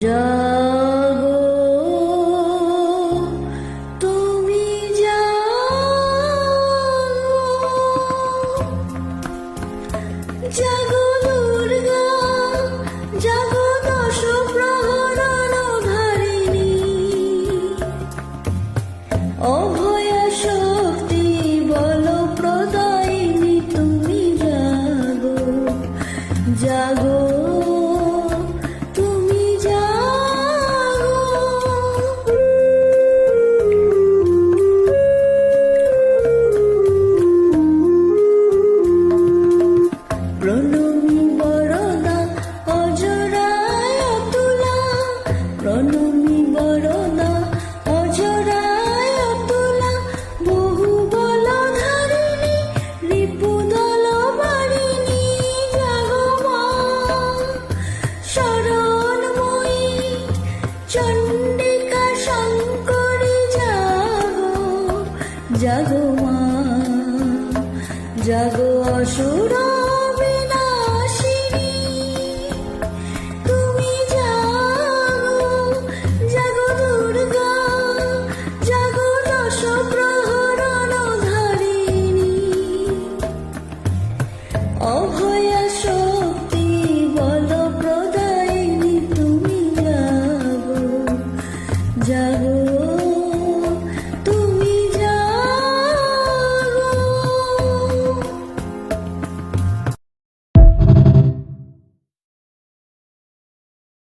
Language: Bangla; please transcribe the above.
জাগো তুমি জাগো দুর্গা জাগো দশ প্রহরণ ধারিণী অভয়া শক্তি বল প্রদায়িনী তুমি জাগো জাগো প্রণমী বরদা অজরায় অতুলা প্রণমী বরদা অজরায় অতুলা বহু বল ধারিণী রিপুদল বারিণী জাগো মা শরণময়ী চণ্ডিকা শঙ্করী জাগো জাগো মা জাগো অসুর